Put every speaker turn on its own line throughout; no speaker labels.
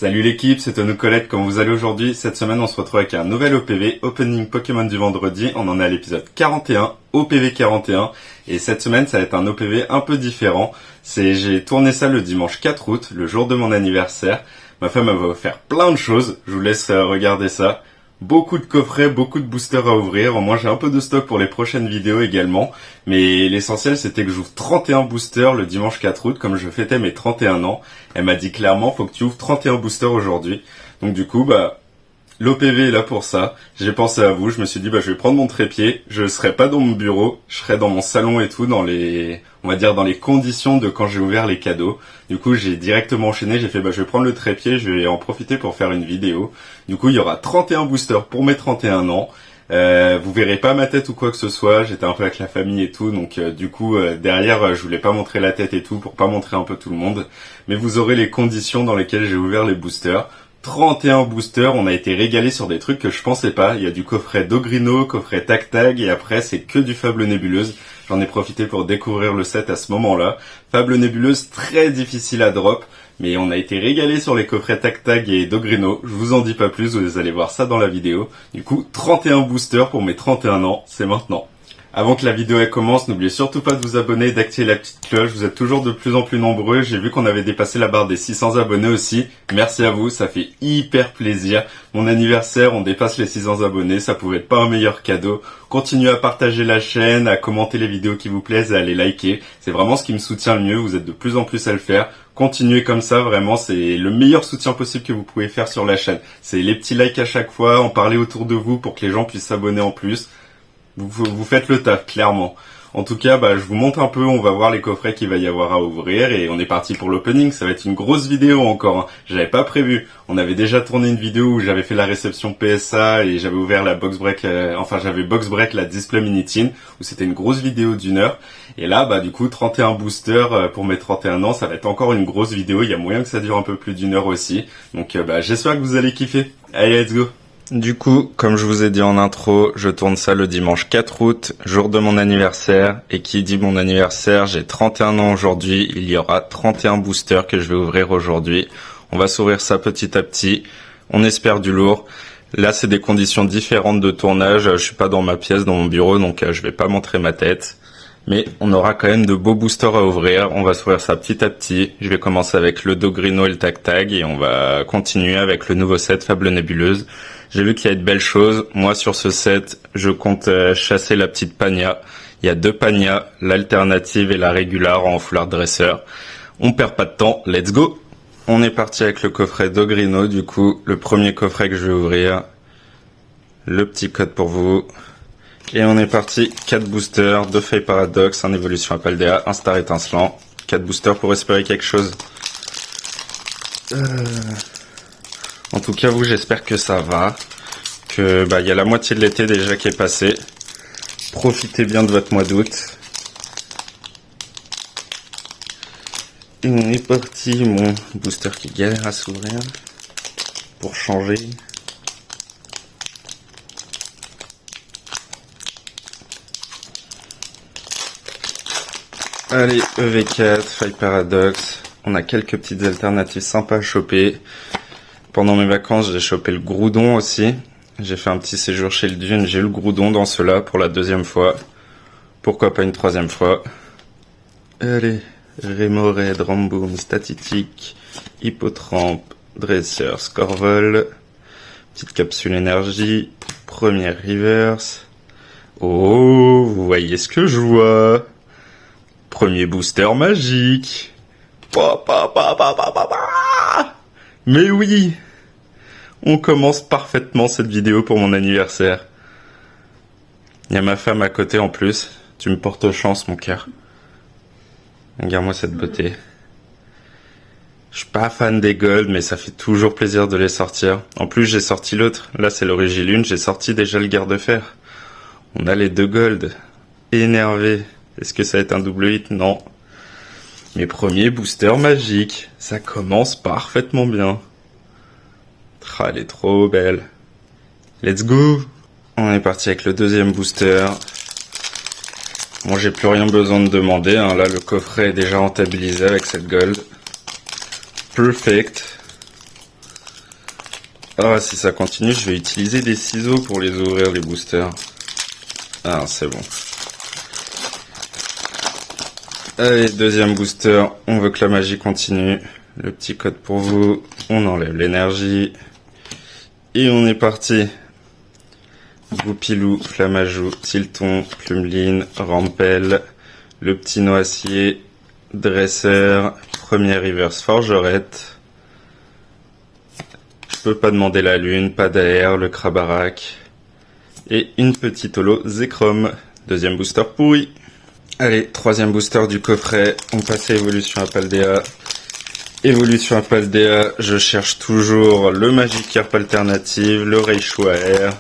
Salut l'équipe, c'est Tonu Colette, comment vous allez aujourd'hui? Cette semaine on se retrouve avec un nouvel OPV, Opening Pokémon du vendredi, on en est à l'épisode 41, OPV 41, et cette semaine ça va être un OPV un peu différent. J'ai tourné ça le dimanche 4 août, le jour de mon anniversaire. Ma femme elle va offert plein de choses, je vous laisse regarder ça. Beaucoup de coffrets, beaucoup de boosters à ouvrir. Moi j'ai un peu de stock pour les prochaines vidéos également. Mais l'essentiel c'était que j'ouvre 31 boosters le dimanche 4 août comme je fêtais mes 31 ans. Elle m'a dit clairement faut que tu ouvres 31 boosters aujourd'hui. Donc du coup l'OPV est là pour ça. J'ai pensé à vous, je me suis dit je vais prendre mon trépied, je serai pas dans mon bureau, je serai dans mon salon et tout, dans les conditions de quand j'ai ouvert les cadeaux. Du coup, j'ai directement enchaîné, j'ai fait je vais prendre le trépied, je vais en profiter pour faire une vidéo. Du coup, il y aura 31 boosters pour mes 31 ans. Vous verrez pas ma tête ou quoi que ce soit, j'étais un peu avec la famille et tout, donc derrière je voulais pas montrer la tête et tout pour pas montrer un peu tout le monde, mais vous aurez les conditions dans lesquelles j'ai ouvert les boosters. 31 boosters, on a été régalé sur des trucs que je pensais pas. Il y a du coffret Dogrino, coffret Tac Tag, et après c'est que du Fable Nébuleuse. J'en ai profité pour découvrir le set à ce moment-là. Fable Nébuleuse, très difficile à drop, mais on a été régalé sur les coffrets Tac Tag et Dogrino. Je vous en dis pas plus, vous allez voir ça dans la vidéo. Du coup, 31 boosters pour mes 31 ans, c'est maintenant. Avant que la vidéo elle commence, n'oubliez surtout pas de vous abonner et d'activer la petite cloche. Vous êtes toujours de plus en plus nombreux. J'ai vu qu'on avait dépassé la barre des 600 abonnés aussi. Merci à vous, ça fait hyper plaisir. Mon anniversaire, on dépasse les 600 abonnés. Ça pouvait être pas un meilleur cadeau. Continuez à partager la chaîne, à commenter les vidéos qui vous plaisent et à les liker. C'est vraiment ce qui me soutient le mieux. Vous êtes de plus en plus à le faire. Continuez comme ça, vraiment, c'est le meilleur soutien possible que vous pouvez faire sur la chaîne. C'est les petits likes à chaque fois, en parler autour de vous pour que les gens puissent s'abonner en plus. Vous faites le taf, clairement. En tout cas, je vous montre un peu, on va voir les coffrets qu'il va y avoir à ouvrir et on est parti pour l'opening. Ça va être une grosse vidéo encore, J'avais pas prévu. On avait déjà tourné une vidéo où j'avais fait la réception PSA et j'avais ouvert la box break, j'avais box break la display mini-tin où c'était une grosse vidéo d'1 heure. Et là, du coup, 31 boosters pour mes 31 ans, ça va être encore une grosse vidéo. Il y a moyen que ça dure un peu plus d'1 heure aussi. Donc, j'espère que vous allez kiffer. Allez, let's go! Du coup, comme je vous ai dit en intro, je tourne ça le dimanche 4 août, jour de mon anniversaire. Et qui dit mon anniversaire, j'ai 31 ans aujourd'hui, il y aura 31 boosters que je vais ouvrir aujourd'hui. On va s'ouvrir ça petit à petit, on espère du lourd. Là, c'est des conditions différentes de tournage, je suis pas dans ma pièce, dans mon bureau, donc je vais pas montrer ma tête. Mais on aura quand même de beaux boosters à ouvrir, on va s'ouvrir ça petit à petit. Je vais commencer avec le Dogrino et le Tac Tag et on va continuer avec le nouveau set Fable Nébuleuse. J'ai vu qu'il y a de belles choses. Moi, sur ce set, je compte chasser la petite Pania. Il y a 2 Pania, l'alternative et la régular en foulard dresseur. On perd pas de temps, let's go! On est parti avec le coffret Dogrino, du coup, le premier coffret que je vais ouvrir. Le petit code pour vous. Et on est parti, 4 boosters, 2 Feuilles Paradoxe, un Évolution Apaldea, un Star Étincelant. 4 boosters pour espérer quelque chose. En tout cas, vous, j'espère que ça va. Que il y a la moitié de l'été déjà qui est passé. Profitez bien de votre mois d'août. Et on est parti, mon booster qui galère à s'ouvrir. Pour changer. Allez, EV4, Feuille Paradoxe. On a quelques petites alternatives sympas à choper. Pendant mes vacances, j'ai chopé le Groudon aussi. J'ai fait un petit séjour chez le Dune. J'ai eu le Groudon dans cela pour la 2e fois. Pourquoi pas une 3e fois. Allez, Remoraid, Ramboom, Statitique, Hippotrampe, Dresseur, Scorvol. Petite capsule énergie. Première reverse. Oh, vous voyez ce que je vois. Premier booster magique. Mais oui, on commence parfaitement cette vidéo pour mon anniversaire. Il y a ma femme à côté en plus. Tu me portes chance, mon cœur. Regarde-moi cette beauté. Je suis pas fan des gold, mais ça fait toujours plaisir de les sortir. En plus, j'ai sorti l'autre. Là, c'est l'Origilune. J'ai sorti déjà le Garde-Fer. On a les 2 gold. Énervé. Est-ce que ça va être un double hit? Non. Mes premiers boosters magiques. Ça commence parfaitement bien. Elle est trop belle. Let's go! On est parti avec le 2e booster. Bon, j'ai plus rien besoin de demander. Là, le coffret est déjà rentabilisé avec cette gold. Perfect. Ah, si ça continue, je vais utiliser des ciseaux pour les ouvrir, les boosters. Ah, c'est bon. Allez, deuxième booster, on veut que la magie continue. Le petit code pour vous, on enlève l'énergie. Et on est parti. Goupilou, Flamajou, Tilton, Plumeline, Rampel, le petit Noacier, Dresseur, première reverse Forgerette. Je peux pas demander la lune, pas d'air, le Krabarak. Et une petite holo Zekrom. Deuxième booster pourri. Allez, troisième booster du coffret. On passe à évolution à Paldea. Évolution à Paldea, je cherche toujours le Magikarp alternative, le Raichu AR.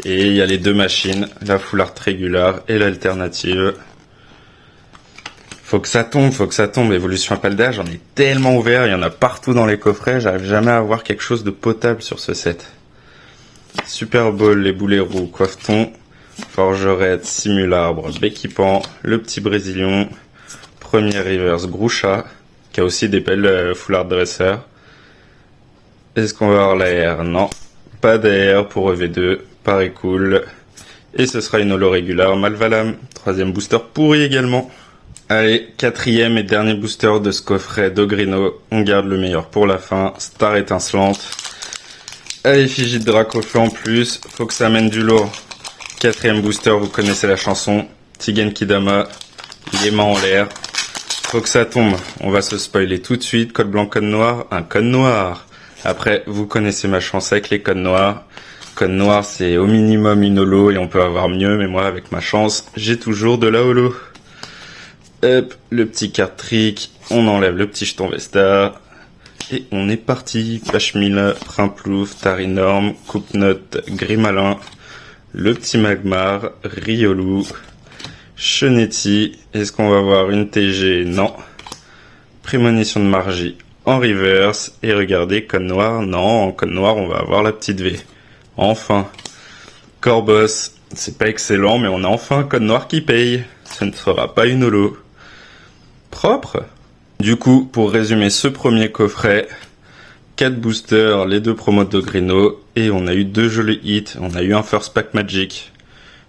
Et il y a les deux machines, la Full Art Regular et l'alternative. Faut que ça tombe. Évolution à Paldea, j'en ai tellement ouvert, il y en a partout dans les coffrets, j'arrive jamais à avoir quelque chose de potable sur ce set. Super Ball, les boulets roux, Coiffeton, Forgerette, Simularbre, Béquipan, le petit Brésilion, premier reverse Groucha, qui a aussi des belles Full Art Dresser. Est-ce qu'on va avoir l'AR? Non. Pas d'AR pour EV2, pareil cool. Et ce sera une holo régulière Malvalam. Troisième booster pourri également. Allez, quatrième et dernier booster de ce coffret d'Ogrino. On garde le meilleur pour la fin. Star étincelante. Allez, Effigie de Dracofeu en plus. Faut que ça amène du lourd. Quatrième booster, vous connaissez la chanson. Tigenkidama, les mains en l'air. Faut que ça tombe. On va se spoiler tout de suite. Code blanc, code noir. Un code noir. Après, vous connaissez ma chance avec les codes noirs. Code noir, c'est au minimum une holo et on peut avoir mieux. Mais moi, avec ma chance, j'ai toujours de la holo. Hop, le petit card trick. On enlève le petit jeton Vesta. Et on est parti. Pachemila, Primplouf, Tarinorm, Coupe-Note, Grimalin. Le petit Magmar, Riolu. Chenetti, est-ce qu'on va avoir une TG? Non. Prémonition de Margie en reverse. Et regardez, code noir, non, en code noir on va avoir la petite V. Enfin. Corboss, c'est pas excellent, mais on a enfin un code noir qui paye. Ce ne sera pas une holo. Propre. Du coup, pour résumer ce premier coffret, 4 boosters, les 2 promos d'Ogrino, et on a eu 2 jolis hits. On a eu un first pack Magic,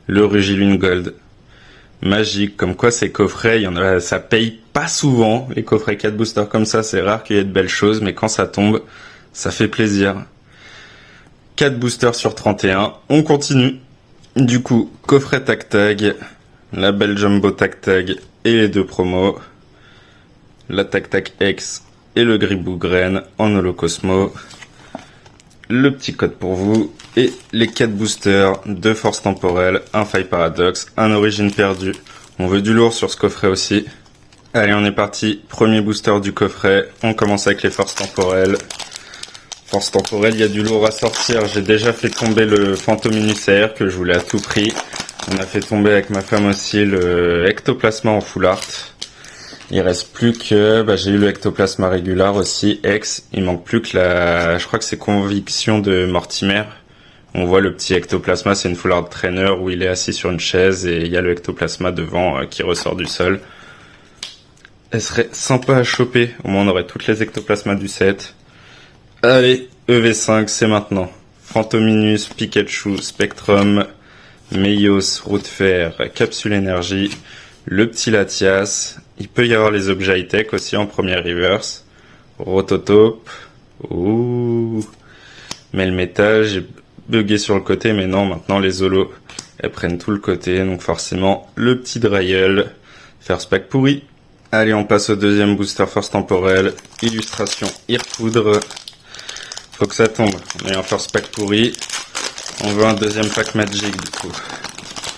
le Rugilune Gold. Magique, comme quoi ces coffrets, il y en a, ça paye pas souvent, les coffrets 4 boosters comme ça, c'est rare qu'il y ait de belles choses, mais quand ça tombe, ça fait plaisir. 4 boosters sur 31, on continue. Du coup, coffret Tag Tag, la belle Jumbo Tag Tag et les 2 promos, la Tag Tag X et le Gribou Grain en Holo Cosmo, le petit code pour vous, et les 4 boosters, 2 forces temporelles, un faille paradoxe, un origine perdue. On veut du lourd sur ce coffret aussi. Allez, on est parti. Premier booster du coffret. On commence avec les forces temporelles. Force temporelle, il y a du lourd à sortir. J'ai déjà fait tomber le Phantominus AR que je voulais à tout prix. On a fait tomber avec ma femme aussi le Ectoplasma en full art. Il reste plus que, j'ai eu le Ectoplasma régular aussi, X. Il manque plus que je crois que c'est Conviction de Mortimer. On voit le petit Ectoplasma, c'est une full art trainer où il est assis sur une chaise et il y a le Ectoplasma devant qui ressort du sol. Elle serait sympa à choper, au moins on aurait toutes les Ectoplasmas du set. Allez, EV5, c'est maintenant. Phantominus, Pikachu, Spectrum, Meios, Route Fer, Capsule Énergie, le petit Latias. Il peut y avoir les objets high-tech aussi en première reverse. Rototope. Ouh. Mais le métal, j'ai bugué sur le côté, mais non, maintenant les holos, elles prennent tout le côté, donc forcément, le petit Dryel. First pack pourri. Allez, on passe au deuxième booster force temporelle. Illustration Irpoudre. Faut que ça tombe. On a un first pack pourri. On veut un deuxième pack Magic, du coup.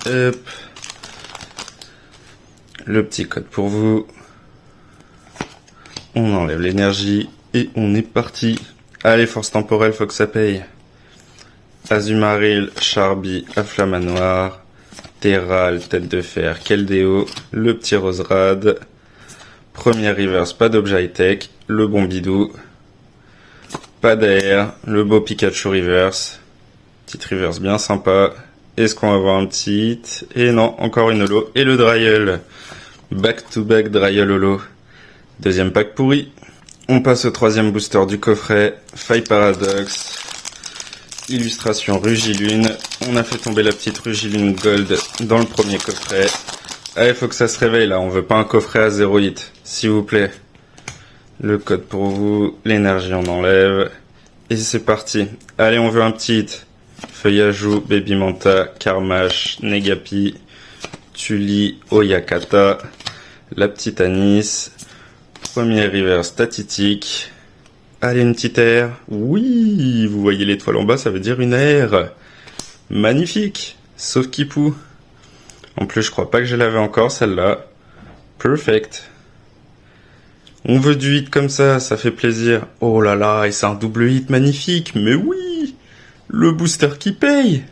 Hop. Le petit code pour vous. On enlève l'énergie et on est parti. Allez, force temporelle, faut que ça paye. Azumarill, Charby, Afflamanoir, Terral, Tête de Fer, Keldeo, le petit Roserad. Première reverse, pas d'objet high-tech, le bon bidou. Pas d'air, le beau Pikachu reverse. Petite reverse bien sympa. Est-ce qu'on va avoir un petit hit? Et non, encore une holo. Et le Dryel. Back to back Dryel holo. Deuxième pack pourri. On passe au troisième booster du coffret. Faille Paradox. illustration Rugilune. On a fait tomber la petite Rugilune Gold dans le premier coffret. Allez, faut que ça se réveille là, on veut pas un coffret à 0 hit, s'il vous plaît. Le code pour vous, l'énergie on enlève. Et c'est parti. Allez, on veut un petit hit. Feuillajou, Baby Manta, Karmash, Negapi, Tuli, Oyakata, la petite Anis, premier reverse Tatitique. Allez, une petite R. Oui, vous voyez l'étoile en bas, ça veut dire une R. Magnifique. Sauf Kipou. En plus, je crois pas que je l'avais encore, celle-là. Perfect. On veut du hit comme ça fait plaisir. Oh là là, et c'est un double hit magnifique. Mais oui, le booster qui paye.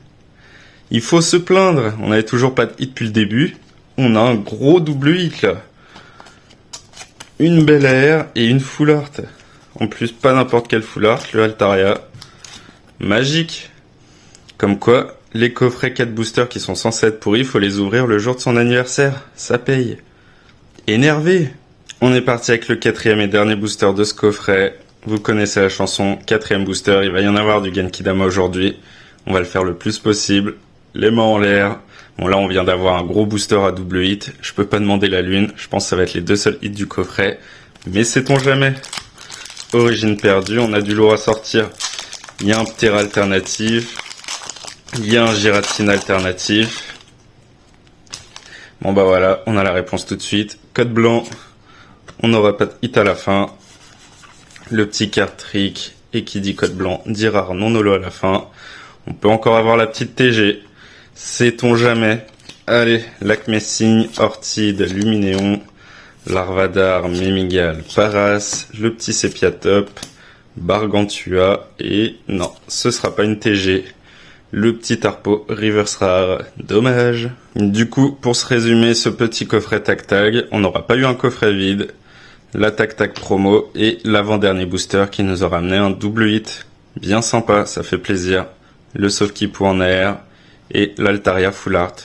Il faut se plaindre. On n'avait toujours pas de hit depuis le début. On a un gros double hit là. Une belle air et une full art. En plus, pas n'importe quel full art, le Altaria. Magique. Comme quoi, les coffrets 4 boosters qui sont censés être pourris, faut les ouvrir le jour de son anniversaire. Ça paye. Énervé. On est parti avec le 4e et dernier booster de ce coffret. Vous connaissez la chanson, 4e booster, il va y en avoir du Genkidama aujourd'hui. On va le faire le plus possible. Les mains en l'air. Bon là on vient d'avoir un gros booster à double hit. Je peux pas demander la lune. Je pense que ça va être les 2 seuls hits du coffret. Mais sait-on jamais. Origine perdue, on a du lourd à sortir. Il y a un Ptera alternatif. Il y a un Giratina alternatif. Bon bah voilà, on a la réponse tout de suite. Code blanc. On n'aura pas de hit à la fin. Le petit card trick. Et qui dit code blanc dit rare non holo à la fin. On peut encore avoir la petite TG. Sait-on jamais. Allez, Lac Messing, Ortide, Luminéon, Larvadar, Mimigal, Paras, le petit Sepiatop, Bargantua et non, ce sera pas une TG. Le petit Tarpo Reverse Rare, dommage. Du coup, pour se résumer ce petit coffret Tac Tag, on n'aura pas eu un coffret vide, la Tac Tag promo et l'avant-dernier booster qui nous aura amené un double hit. Bien sympa, ça fait plaisir. Le Sofkipou en air et l'Altaria Full Art.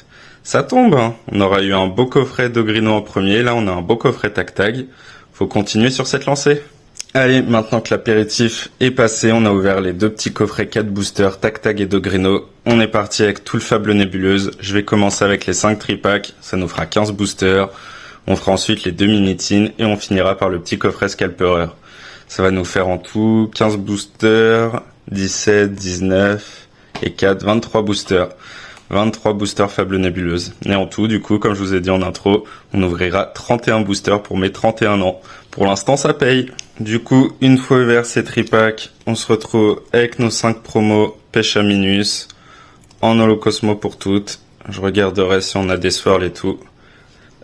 Ça tombe, hein. On aura eu un beau coffret d'Ogrino en premier, là on a un beau coffret Tac Tag. Faut continuer sur cette lancée. Allez, maintenant que l'apéritif est passé, on a ouvert les 2 petits coffrets 4 boosters Tac Tag et Dogrino. On est parti avec tout le Fable Nébuleuse. Je vais commencer avec les 5 tripacks, ça nous fera 15 boosters. On fera ensuite les 2 Minitines et on finira par le petit coffret Scalperer. Ça va nous faire en tout 15 boosters, 17, 19 et 4, 23 boosters. 23 boosters Fable Nébuleuse. Et en tout, du coup, comme je vous ai dit en intro, on ouvrira 31 boosters pour mes 31 ans. Pour l'instant, ça paye. Du coup, une fois ouvert ces tripacks, on se retrouve avec nos 5 promos Pêche à Minus, en Holocosmo pour toutes. Je regarderai si on a des swirls et tout.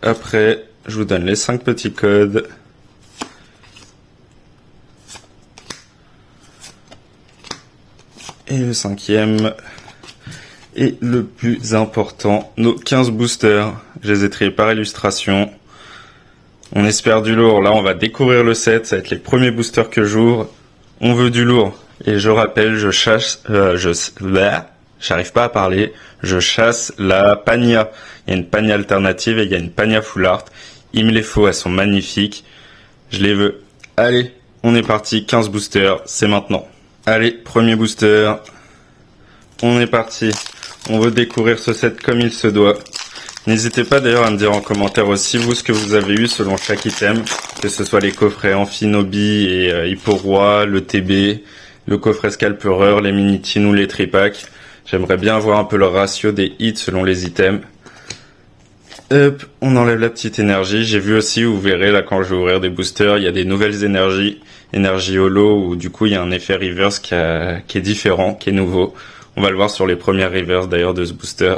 Après, je vous donne les 5 petits codes. Et le 5e... Et le plus important, nos 15 boosters. Je les ai triés par illustration. On espère du lourd. Là, on va découvrir le set. Ça va être les premiers boosters que j'ouvre. On veut du lourd. Et je rappelle, je chasse... j'arrive pas à parler. Je chasse la Pania. Il y a une Pania alternative et il y a une Pania Full Art. Il me les faut. Elles sont magnifiques. Je les veux. Allez, on est parti. 15 boosters. C'est maintenant. Allez, premier booster. On est parti. On veut découvrir ce set comme il se doit. N'hésitez pas d'ailleurs à me dire en commentaire aussi vous ce que vous avez eu selon chaque item, que ce soit les coffrets Amphinobi et Hipporoi, le TB, le coffret Scalperer, les Minitines ou les tripacks. J'aimerais bien voir un peu le ratio des hits selon les items. Hop, on enlève la petite énergie. J'ai vu aussi, vous verrez là quand je vais ouvrir des boosters, il y a des nouvelles énergies, énergie holo, où du coup il y a un effet reverse qui est différent, qui est nouveau. On va le voir sur les premières reverse d'ailleurs de ce booster.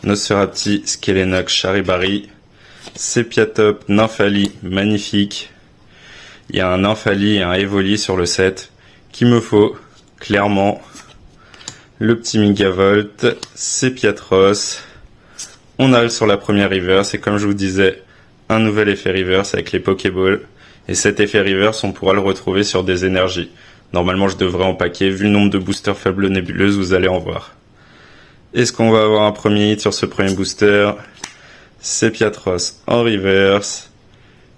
Nosferati, Skelenox, Charibari, Sepiatop, Nymphali, magnifique. Il y a un Nymphali et un Evoli sur le set qu'il me faut, clairement. Le petit Megavolt, Sepiatros. On arrive sur la première reverse et comme je vous disais, un nouvel effet reverse avec les Pokéballs. Et cet effet reverse, on pourra le retrouver sur des énergies. Normalement, je devrais en paquer. Vu le nombre de boosters Fable Nébuleuse, vous allez en voir. Est-ce qu'on va avoir un premier hit sur ce premier booster? Sepiatros en reverse.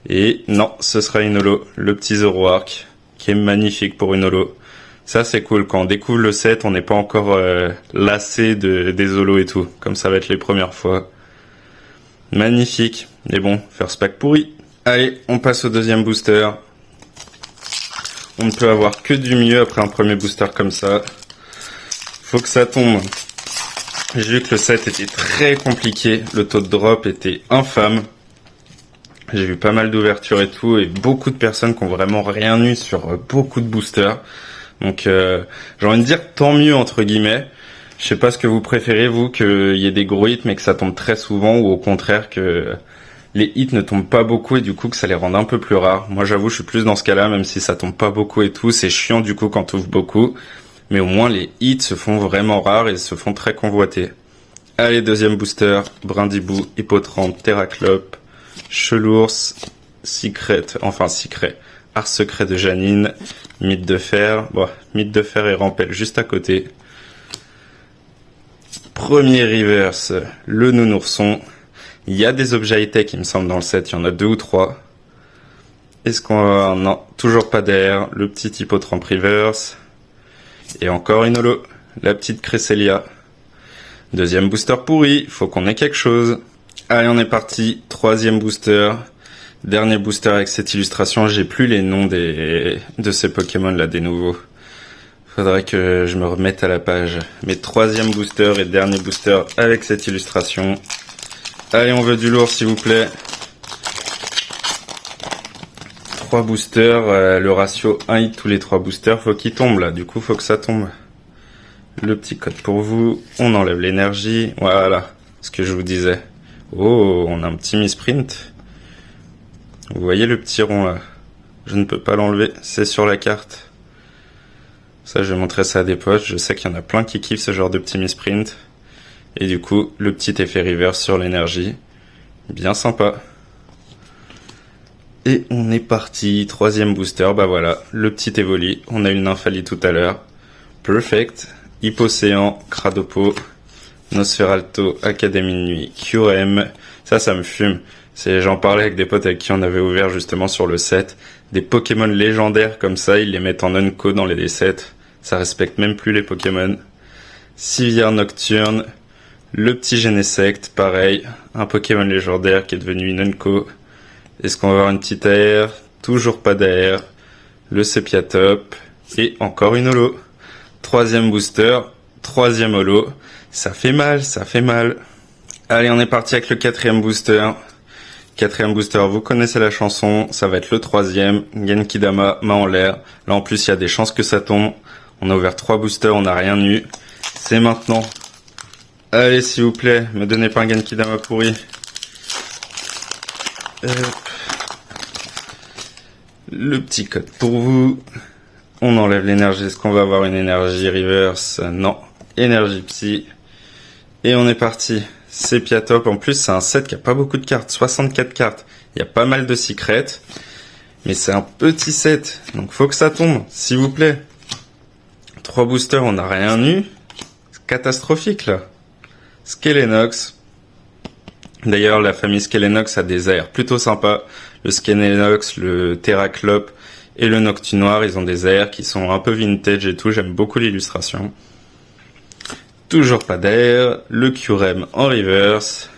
Et non, ce sera une holo. Le petit Zoroark, qui est magnifique pour une holo. Ça c'est cool, quand on découvre le set, on n'est pas encore lassé des holos et tout, comme ça va être les premières fois. Magnifique. Mais bon, first pack pourri. Allez, on passe au deuxième booster. On ne peut avoir que du mieux après un premier booster comme ça. Faut que ça tombe. J'ai vu que le set était très compliqué, le taux de drop était infâme. J'ai vu pas mal d'ouvertures et tout, et beaucoup de personnes qui ont vraiment rien eu sur beaucoup de boosters. Donc j'ai envie de dire tant mieux entre guillemets. Je sais pas ce que vous préférez vous, qu'il y ait des gros hits mais que ça tombe très souvent, ou au contraire que les hits ne tombent pas beaucoup et du coup que ça les rende un peu plus rares. Moi j'avoue je suis plus dans ce cas-là, même si ça tombe pas beaucoup et tout, c'est chiant du coup quand t'ouvres beaucoup. Mais au moins les hits se font vraiment rares et se font très convoités. Allez, deuxième booster, Brindibou, Hippotrampe, Terraclope, Chelours, Secret, Art Secret de Janine, Mythe de Fer, Mythe de Fer et Rampel juste à côté. Premier reverse, le Nounourson. Il y a des objets high-tech, il me semble, dans le set, il y en a 2 ou 3. Est-ce qu'on va... Non, toujours pas d'air, le petit Hippotrampe reverse. Et encore une holo, la petite Cresselia. Deuxième booster pourri, faut qu'on ait quelque chose. Allez, on est parti, troisième booster. Dernier booster avec cette illustration, j'ai plus les noms de ces Pokémon là, des nouveaux. Faudrait que je me remette à la page. Mais troisième booster et dernier booster avec cette illustration. Allez, on veut du lourd s'il vous plaît. 3 boosters, le ratio 1 hit tous les 3 boosters, faut qu'il tombe là, du coup faut que ça tombe. Le petit code pour vous, on enlève l'énergie, voilà, ce que je vous disais. Oh, on a un petit misprint. Vous voyez le petit rond là, je ne peux pas l'enlever, c'est sur la carte. Ça, je vais montrer ça à des potes. Je sais qu'il y en a plein qui kiffent ce genre de petit misprint. Et du coup, le petit effet reverse sur l'énergie. Bien sympa. Et on est parti. Troisième booster. Bah voilà, le petit Evoli. On a eu une Nymphalie tout à l'heure. Perfect. Hippocéan, Cradopo, Nosferalto, Académie de Nuit, Kyurem. Ça me fume. J'en parlais avec des potes avec qui on avait ouvert justement sur le set. Des Pokémon légendaires comme ça, ils les mettent en unco dans les sets. Ça respecte même plus les Pokémon. Civière Nocturne, le petit Genesect, pareil. Un Pokémon légendaire qui est devenu une unco. Est-ce qu'on va avoir une petite AR? Toujours pas d'AR. Le Sepiatop. Et encore une holo. Troisième booster, troisième holo. Ça fait mal, ça fait mal. Allez, on est parti avec le quatrième booster. Quatrième booster, vous connaissez la chanson, ça va être le troisième. Genkidama, main en l'air. Là en plus il y a des chances que ça tombe. On a ouvert 3 boosters, on n'a rien eu. C'est maintenant. Allez s'il vous plaît, me donnez pas un Genkidama pourri. Le petit code pour vous. On enlève l'énergie, est-ce qu'on va avoir une énergie reverse? Non. Énergie psy. Et on est parti. Sepiatop, en plus c'est un set qui a pas beaucoup de cartes, 64 cartes. Il y a pas mal de secrets. Mais c'est un petit set, donc faut que ça tombe, s'il vous plaît. 3 boosters, on n'a rien eu. C'est catastrophique là. Skelenox. D'ailleurs, la famille Skelenox a des airs plutôt sympas. Le Skelenox, le Terraclope et le Noctinoir, ils ont des airs qui sont un peu vintage et tout. J'aime beaucoup l'illustration. Toujours pas d'air. Le Kyurem en reverse.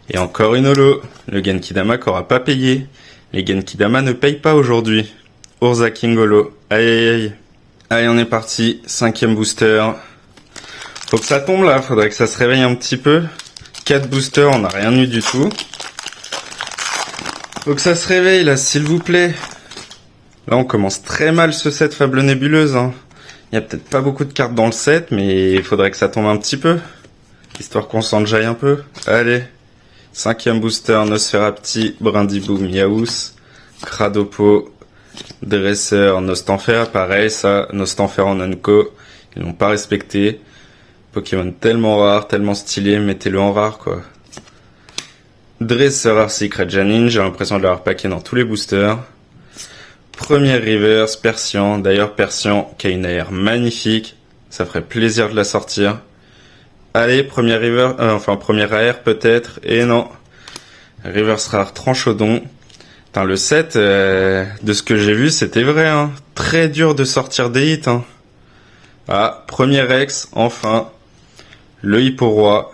Et encore une holo. Le Genkidama qui aura pas payé. Les Genkidama ne payent pas aujourd'hui. Urza King holo. Aïe aïe aïe. Allez, on est parti. 5e booster. Faut que ça tombe là. Faudrait que ça se réveille un petit peu. 4 boosters, on n'a rien eu du tout. Faut que ça se réveille là, s'il vous plaît. Là, on commence très mal ce set Fable Nébuleuse. Il y a peut-être pas beaucoup de cartes dans le set, mais il faudrait que ça tombe un petit peu. Histoire qu'on s'enjaille un peu. Allez. 5e booster, Nosferapti, Brindibou, Miaous, Cradopo, Dresseur, Nostanfer. Pareil, ça, Nostanfer en Unco. Ils l'ont pas respecté. Pokémon tellement rare, tellement stylé, mettez-le en rare, quoi. Dresseur Art Secret Janine, j'ai l'impression de l'avoir packé dans tous les boosters. Premier reverse, Persian. D'ailleurs, Persian qui a une AR magnifique. Ça ferait plaisir de la sortir. Allez, premier reverse, premier AR peut-être. Et non. Reverse rare, Tranchodon. Putain, le set, de ce que j'ai vu, c'était vrai, Très dur de sortir des hits, Ah, premier Rex, enfin. Le Hippo-Roi.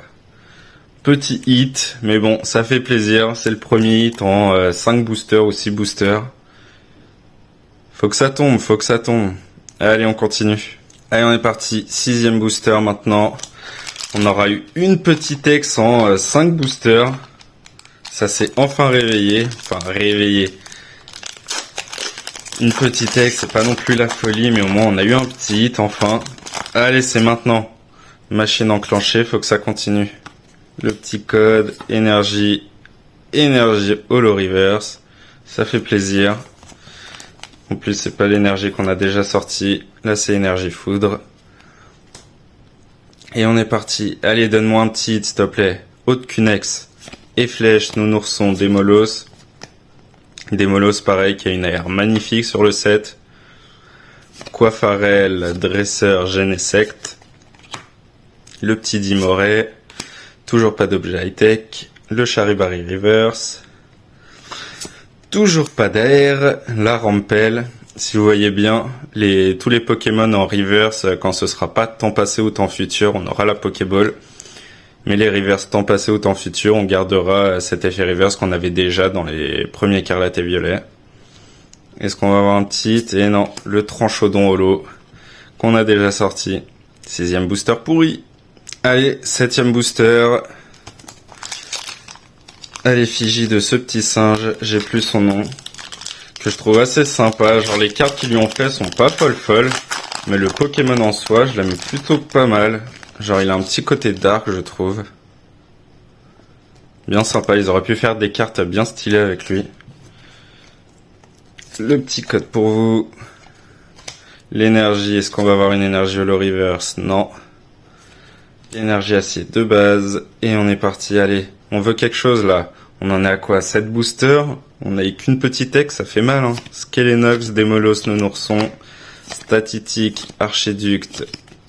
Petit hit, mais bon, ça fait plaisir. C'est le premier hit en 5 boosters ou 6 boosters. Faut que ça tombe, faut que ça tombe. Allez, on continue. Allez, on est parti. 6e booster maintenant. On aura eu une petite ex en 5 boosters. Ça s'est enfin réveillé. Enfin, réveillé. Une petite ex, c'est pas non plus la folie, mais au moins on a eu un petit hit enfin. Allez, c'est maintenant. Machine enclenchée, faut que ça continue. Le petit code, énergie holo reverse. Ça fait plaisir. En plus, c'est pas l'énergie qu'on a déjà sortie. Là, c'est énergie foudre. Et on est parti. Allez, donne-moi un petit hit, s'il te plaît. Haute Cunex. Et flèche, nounourson, Démolos. Démolos, pareil, qui a une air magnifique sur le set. Coiffarel, dresseur, Genesect. Le petit Dimoré. Toujours pas d'objet high-tech. Le Charibari Reverse. Toujours pas d'air. La Rampelle. Si vous voyez bien, tous les Pokémon en reverse, quand ce sera pas temps passé ou temps futur, on aura la Pokéball. Mais les reverse temps passé ou temps futur, on gardera cet effet reverse qu'on avait déjà dans les premiers Écarlate et Violet. Est-ce qu'on va avoir un petit? Et non, le Tranchodon holo qu'on a déjà sorti. 6e booster pourri. Allez, 7e booster. À l'effigie de ce petit singe, j'ai plus son nom, que je trouve assez sympa. Genre les cartes qu'ils lui ont fait sont pas folles, mais le Pokémon en soi, je l'aime plutôt pas mal. Genre il a un petit côté dark, je trouve. Bien sympa, ils auraient pu faire des cartes bien stylées avec lui. Le petit code pour vous. L'énergie, est-ce qu'on va avoir une énergie holo reverse? Non. Énergie acier de base, et on est parti, allez. On veut quelque chose là. On en est à quoi? 7 boosters. On a eu qu'une petite ex, ça fait mal. Hein. Skelenox, Démolos, Nounourson, Statitique, Archéduct,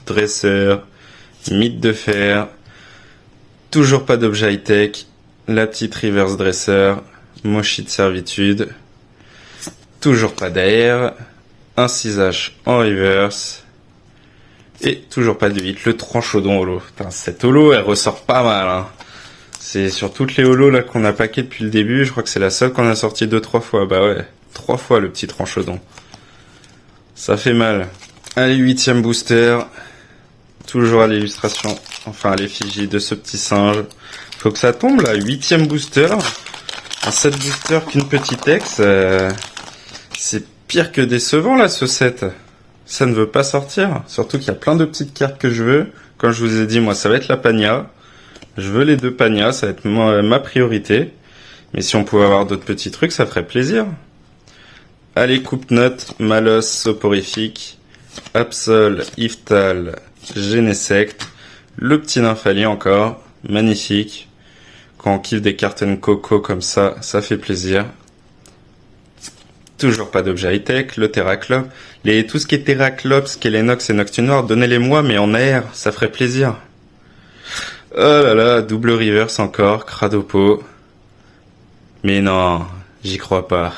Dresseur, Mythe de Fer. Toujours pas d'objet high-tech. La petite Reverse Dresseur, Mochi de Servitude. Toujours pas d'air. Un 6H en reverse. Et toujours pas de hit. Le Tranchodon holo. Putain, cette holo, elle ressort pas mal. Hein. C'est sur toutes les holos là qu'on a paqué depuis le début, je crois que c'est la seule qu'on a sorti 2-3 fois. Bah ouais, 3 fois le petit Tranchodon. Ça fait mal. Allez, 8e booster. Toujours à l'illustration, enfin à l'effigie de ce petit singe. Faut que ça tombe là, 8e booster. Un set booster qu'une petite ex. C'est pire que décevant là ce set. Ça ne veut pas sortir. Surtout qu'il y a plein de petites cartes que je veux. Comme je vous ai dit, moi ça va être la Pagna. Je veux les 2 Pagnas, ça va être ma priorité. Mais si on pouvait avoir d'autres petits trucs, ça ferait plaisir. Allez, Coupe-Note, Malos, Soporifique, Absol, Iftal, Genesect, le petit Nymphali encore, magnifique. Quand on kiffe des cartes Coco comme ça, ça fait plaisir. Toujours pas d'objet high-tech, le Terraclope. Tout ce qui est Terraclope, Skelenox et Noctinoir, donnez-les-moi, mais en air, ça ferait plaisir. Oh là là, double reverse encore, Cradopo. Mais non, j'y crois pas.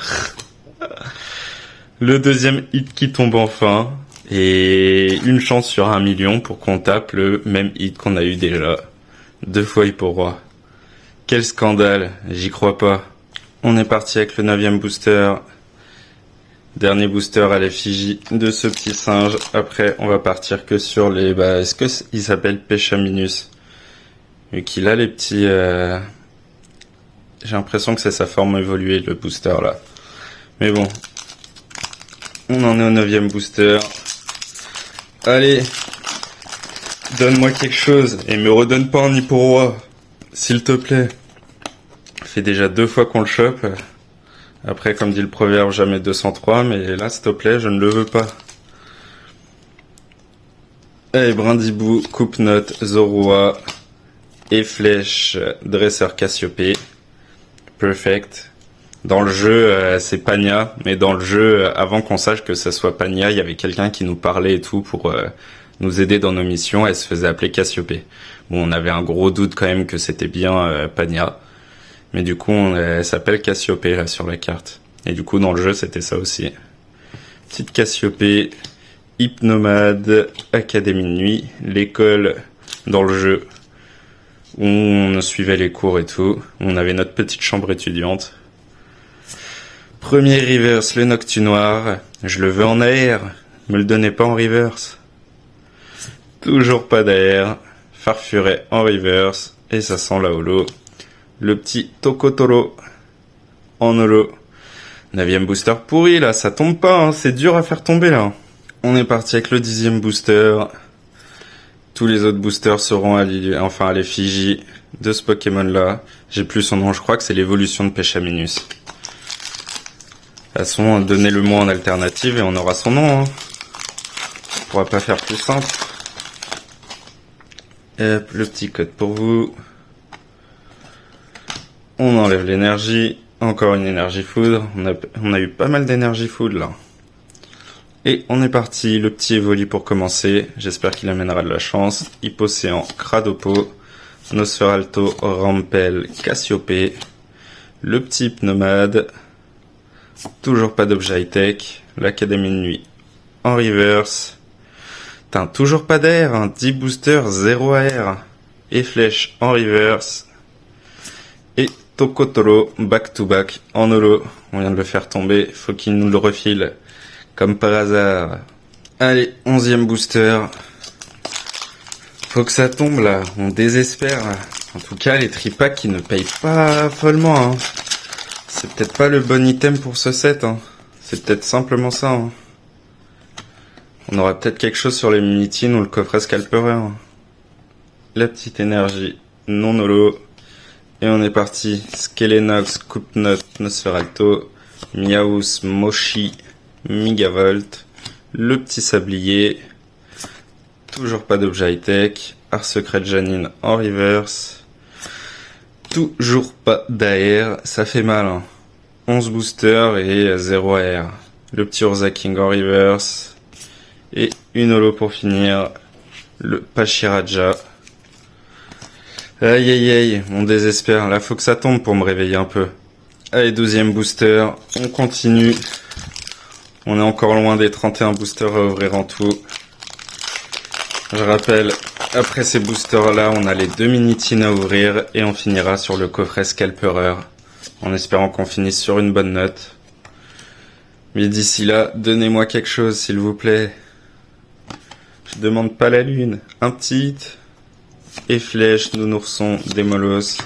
Le deuxième hit qui tombe enfin. Et une chance sur 1 million pour qu'on tape le même hit qu'on a eu déjà. 2 fois Hippo-Roi. Quel scandale, j'y crois pas. On est parti avec le 9e booster. Dernier booster à l'effigie de ce petit singe. Après, on va partir que sur les... est-ce que il s'appelle Péchaminus? Vu qu'il a les petits... J'ai l'impression que c'est sa forme évoluée, le booster là. Mais bon. On en est au 9e booster. Allez. Donne-moi quelque chose. Et me redonne pas un Hippo-Roi. S'il te plaît. Ça fait déjà 2 fois qu'on le chope. Après, comme dit le proverbe, jamais 203. Mais là, s'il te plaît, je ne le veux pas. Allez, Brindibou, Coupe-Note, Zorua... Et flèche, dresseur Cassiopée. Perfect. Dans le jeu, c'est Pagna, mais dans le jeu, avant qu'on sache que ça soit Pagna, il y avait quelqu'un qui nous parlait et tout pour nous aider dans nos missions. Elle se faisait appeler Cassiopée. Bon, on avait un gros doute quand même que c'était bien Pagna. Mais du coup, elle s'appelle Cassiopée là sur la carte. Et du coup, dans le jeu, c'était ça aussi. Petite Cassiopée Hypnomade, Académie de nuit, l'école dans le jeu où on suivait les cours et tout. On avait notre petite chambre étudiante. Premier reverse, le Noctu noir. Je le veux en AR. Me le donnez pas en reverse. Toujours pas d'AR. Farfuret en reverse. Et ça sent la holo. Le petit Tokotoro en holo. 9ème booster pourri là, ça tombe pas, hein. C'est dur à faire tomber là. On est parti avec le 10ème booster. Tous les autres boosters seront à l'effigie de ce Pokémon là. J'ai plus son nom, je crois que c'est l'évolution de Pechaminus. De toute façon, donnez-le-moi en alternative et on aura son nom. Hein. On pourra pas faire plus simple. Hop, le petit code pour vous. On enlève l'énergie. Encore une énergie foudre. On a eu pas mal d'énergie foudre là. Et on est parti. Le petit Evoli pour commencer. J'espère qu'il amènera de la chance. Hypocéan, Cradopo, Nosferalto, Rampel, Cassiope. Le petit Hypnomade. Toujours pas d'objet high-tech. L'Académie de nuit en reverse. Toujours pas d'air. Hein. 10 boosters, 0 AR. Et flèche en reverse. Et Tokotoro back to back en holo. On vient de le faire tomber. Faut qu'il nous le refile. Comme par hasard. Allez, 11ème booster. Faut que ça tombe là. On désespère. En tout cas, les tripacks qui ne payent pas follement. Hein. C'est peut-être pas le bon item pour ce set. Hein. C'est peut-être simplement ça. Hein. On aura peut-être quelque chose sur les Minitines ou le coffret Scalperer. Hein. La petite énergie non holo. Et on est parti. Skelenox, Coupnot, Nosferalto, Miaus, Moshi, Migavolt, le petit sablier. Toujours pas d'objet high-tech. Art Secret Janine en reverse. Toujours pas d'AR. Ça fait mal. Hein. 11 boosters et 0 AR. Le petit Urza King en reverse. Et une holo pour finir. Le Pachiraja. Aïe aïe aïe, on désespère. Là, faut que ça tombe pour me réveiller un peu. Allez, 12ème booster. On continue. On est encore loin des 31 boosters à ouvrir en tout. Je rappelle, après ces boosters-là, on a les 2 Minitines à ouvrir et on finira sur le coffret Scalperer. En espérant qu'on finisse sur une bonne note. Mais d'ici là, donnez-moi quelque chose, s'il vous plaît. Je demande pas la lune. Un petit hit. Et flèche, nounourson, démolos,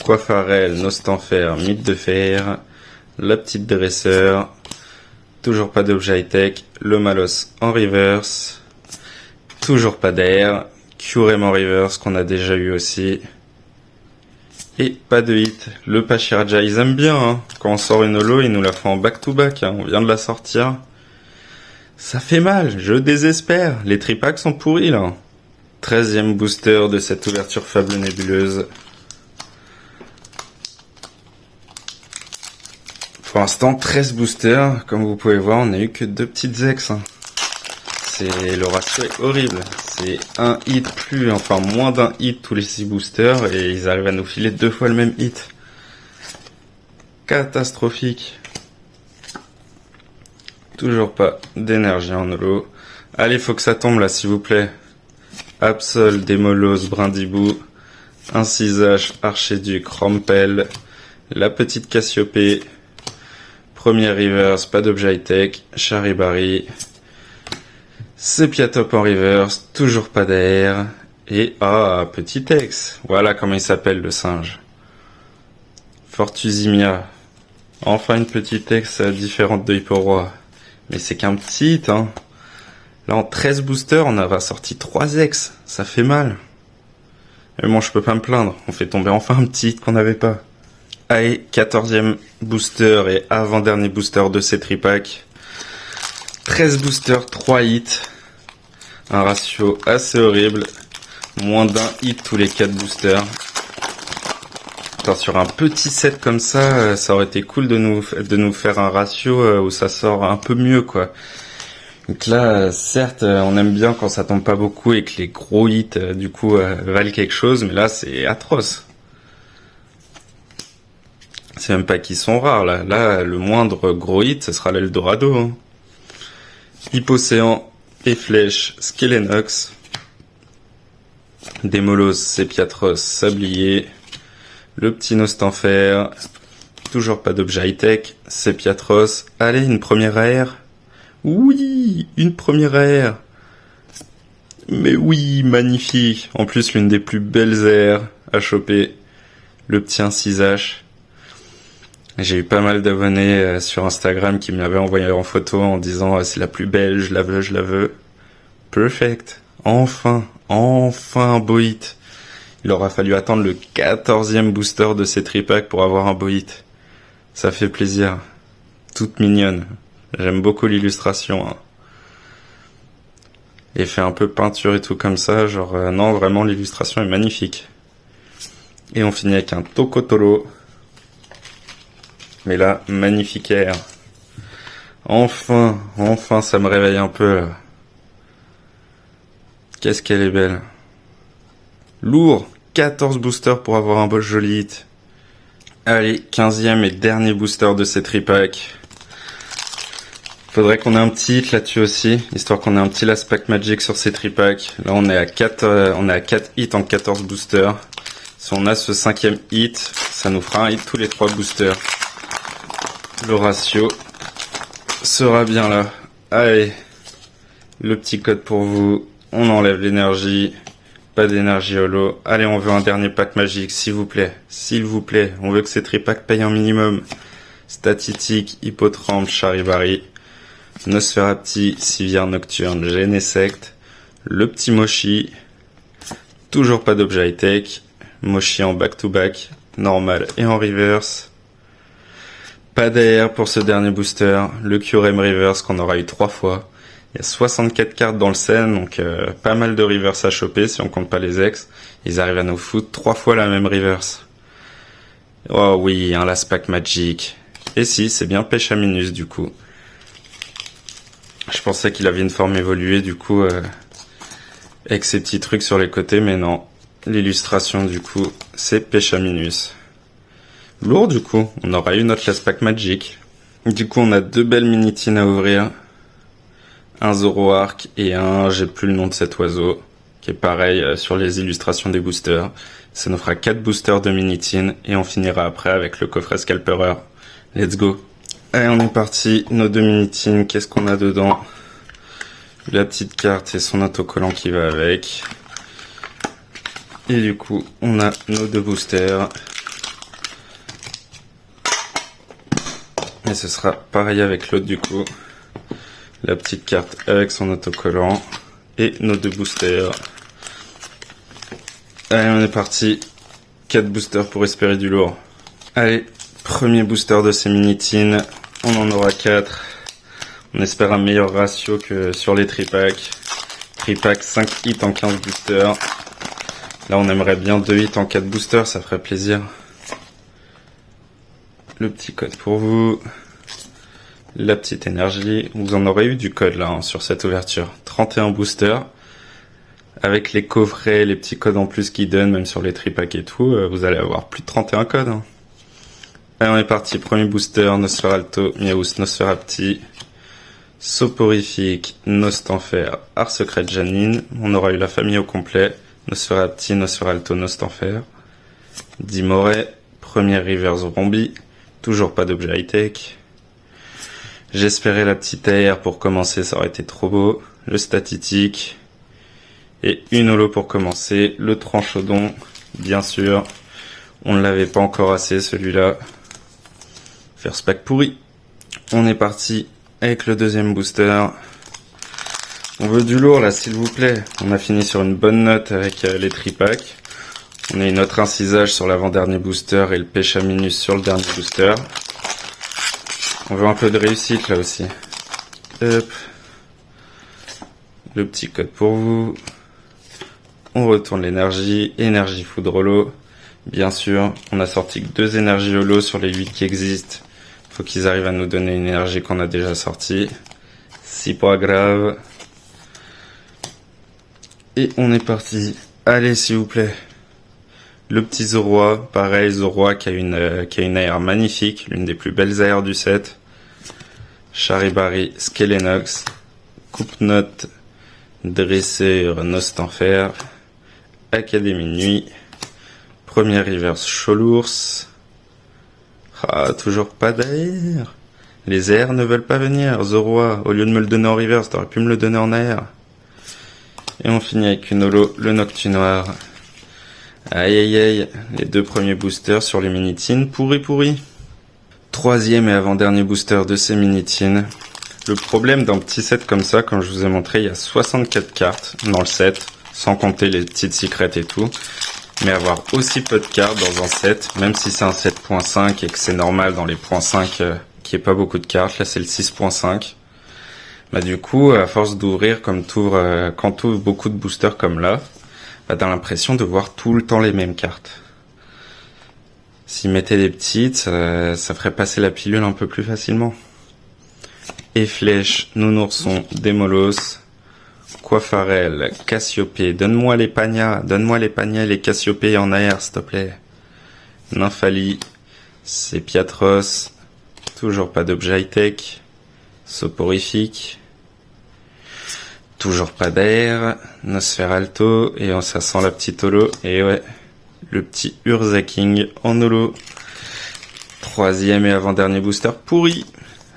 coiffarel, nostanfer, mythe de fer, la petite dresseur, toujours pas d'objet high-tech, le malos en reverse, toujours pas d'air, Curem en reverse qu'on a déjà eu aussi, et pas de hit. Le Pachiraja, ils aiment bien, hein. Quand on sort une holo, ils nous la font en back-to-back, hein. On vient de la sortir. Ça fait mal, je désespère, les tripacks sont pourris là. 13ème booster de cette ouverture fable nébuleuse. Pour l'instant, 13 boosters. Comme vous pouvez voir, on n'a eu que 2 petites ex. Hein. Le ratio est horrible. C'est un hit moins d'un hit tous les 6 boosters et ils arrivent à nous filer 2 fois le même hit. Catastrophique. Toujours pas d'énergie en holo. Allez, faut que ça tombe là, s'il vous plaît. Absol, Démolos, Brindibou, Incisage, Archéduc, Rampel, la petite Cassiope, premier reverse, pas d'objet high-tech, Charibari, Sepiatop en reverse, toujours pas d'air, et petit ex, voilà comment il s'appelle le singe. Fortusimia, enfin une petite ex différente de Hipporoi, mais c'est qu'un petit hit, hein. Là, en 13 boosters, on avait sorti 3 ex. Ça fait mal. Mais bon, je peux pas me plaindre. On fait tomber enfin un petit hit qu'on n'avait pas. Allez, 14ème booster et avant-dernier booster de ces tripacks. 13 boosters, 3 hits. Un ratio assez horrible. Moins d'un hit tous les 4 boosters. Attends, sur un petit set comme ça, ça aurait été cool de nous faire un ratio où ça sort un peu mieux, quoi. Donc là, certes, on aime bien quand ça tombe pas beaucoup et que les gros hits, valent quelque chose, mais là, c'est atroce. C'est même pas qu'ils sont rares, là. Là, le moindre gros hit, ce sera l'Eldorado. Hein. Hypocéan, et Flèche, Skelenox. Démolos, Sepiatros, Sablier. Le petit Nostanfer. Toujours pas d'objet high-tech. Sepiatros. Allez, une première AR. Oui, une première AR. Mais oui, magnifique. En plus, l'une des plus belles AR à choper. Le petit 1/6H. J'ai eu pas mal d'abonnés sur Instagram qui me l'avaient envoyé en photo en disant c'est la plus belle, je la veux, je la veux. Perfect. Enfin un beau hit. Il aura fallu attendre le 14e booster de ces tripacks pour avoir un beau hit. Ça fait plaisir. Toute mignonne. J'aime beaucoup l'illustration. Hein. Et fait un peu peinture et tout comme ça. Genre, non, vraiment, l'illustration est magnifique. Et on finit avec un Tokotoro. Mais là, magnifique air. Enfin, ça me réveille un peu, là. Qu'est-ce qu'elle est belle. Lourd. 14 boosters pour avoir un beau joli hit. Allez, 15e et dernier booster de ces tripacks. Faudrait qu'on ait un petit hit là-dessus aussi, histoire qu'on ait un petit last pack magic sur ces tripacks. Là, on est à 4 hits en 14 boosters. Si on a ce 5e hit, ça nous fera un hit tous les 3 boosters. Le ratio sera bien là. Allez, le petit code pour vous. On enlève l'énergie. Pas d'énergie holo. Allez, on veut un dernier pack magique, s'il vous plaît. S'il vous plaît. On veut que ces tripacks payent un minimum. Statitique, Hippotrampe, Charibari, Nosferapti, Civière Nocturne, Genesect, le petit Moshi. Toujours pas d'objet high-tech. Moshi en back-to-back, normal et en reverse. Pas d'AR pour ce dernier booster. Le QRM reverse qu'on aura eu 3 fois. Il y a 64 cartes dans le scène, donc pas mal de reverse à choper si on compte pas les ex. Ils arrivent à nous foutre 3 fois la même reverse. Oh oui, un last pack magic. Et si, c'est bien Pêche-à-Minus du coup. Je pensais qu'il avait une forme évoluée du coup, avec ces petits trucs sur les côtés, mais non. L'illustration du coup, c'est Pêche-à-Minus. Lourd du coup, on aura eu notre last pack magic. Du coup, on a 2 belles mini-tines à ouvrir. Un Zoroark et un, j'ai plus le nom de cet oiseau, qui est pareil sur les illustrations des boosters. Ça nous fera 4 boosters de mini-tin et on finira après avec le coffret Scalperer. Let's go. Allez, on est parti. Nos 2 mini-tins, qu'est-ce qu'on a dedans? La petite carte et son autocollant qui va avec. Et du coup, on a nos 2 boosters. Et ce sera pareil avec l'autre du coup. La petite carte avec son autocollant. Et nos 2 boosters. Allez, on est parti. 4 boosters pour espérer du lourd. Allez, premier booster de ces mini-tins. On en aura 4. On espère un meilleur ratio que sur les tripacks. Tripack 5 hits en 15 boosters. Là, on aimerait bien 2 hits en 4 boosters, ça ferait plaisir. Le petit code pour vous. La petite énergie. Vous en aurez eu du code là, hein, sur cette ouverture. 31 boosters. Avec les coffrets, les petits codes en plus qu'ils donnent, même sur les tripacks et tout, vous allez avoir plus de 31 codes. Hein. Allez, on est parti. Premier booster, Nosferalto, Miaus, Nosferapti, Soporifique, Nostanfer, Art Secret Janine. On aura eu la famille au complet. Nosferapti, Nosferalto, Nostanfer. Dimoré, première Rivers Rombi. Toujours pas d'objet high-tech. J'espérais la petite AR pour commencer, ça aurait été trop beau. Le Statitique. Et une holo pour commencer. Le Tranchodon, bien sûr. On ne l'avait pas encore assez celui-là. First pack pourri. On est parti avec le deuxième booster. On veut du lourd là, s'il vous plaît. On a fini sur une bonne note avec les tripacks. On a eu notre incisage sur l'avant-dernier booster et le Pêche-à-Minus sur le dernier booster. On veut un peu de réussite là aussi. Hop. Le petit code pour vous. On retourne l'énergie. Énergie foudre holo. Bien sûr, on a sorti que 2 énergies holo sur les 8 qui existent. Faut qu'ils arrivent à nous donner une énergie qu'on a déjà sortie. C'est pas grave. Et on est parti. Allez, s'il vous plaît. Le petit Zoroa, pareil, Zoroa qui a une AR magnifique, l'une des plus belles AR du set. Charibari, Skelenox, Coupe-Note, Dresseur Nostenfer, Académie Nuit, premier reverse Cholours. Ah, toujours pas d'air. Les airs ne veulent pas venir. The Roi, au lieu de me le donner en reverse, t'aurais pu me le donner en air. Et on finit avec une holo, le Noctu Noir. Aïe aïe aïe, les 2 premiers boosters sur les Minitines, pourri. 3e et avant-dernier booster de ces Minitines. Le problème d'un petit set comme ça, comme je vous ai montré, il y a 64 cartes dans le set, sans compter les petites secrets et tout. Mais avoir aussi peu de cartes dans un set, même si c'est un 7.5 et que c'est normal dans les .5 qu'il n'y ait pas beaucoup de cartes, là c'est le 6.5. Bah du coup, à force d'ouvrir quand t'ouvres beaucoup de boosters comme là, bah t'as l'impression de voir tout le temps les mêmes cartes. S'ils mettaient des petites, ça ferait passer la pilule un peu plus facilement. Et Flèche, Nounourson, Démolos, Coiffarel, Cassiopée, donne-moi les pagnas et les Cassiopées en air, s'il te plaît. Nymphali, c'est Piatros, toujours pas d'objet high-tech, Soporifique, toujours pas d'air, Nosferalto, et ça sent la petite holo, et ouais, le petit Urzaking en holo. 3e et avant-dernier booster pourri.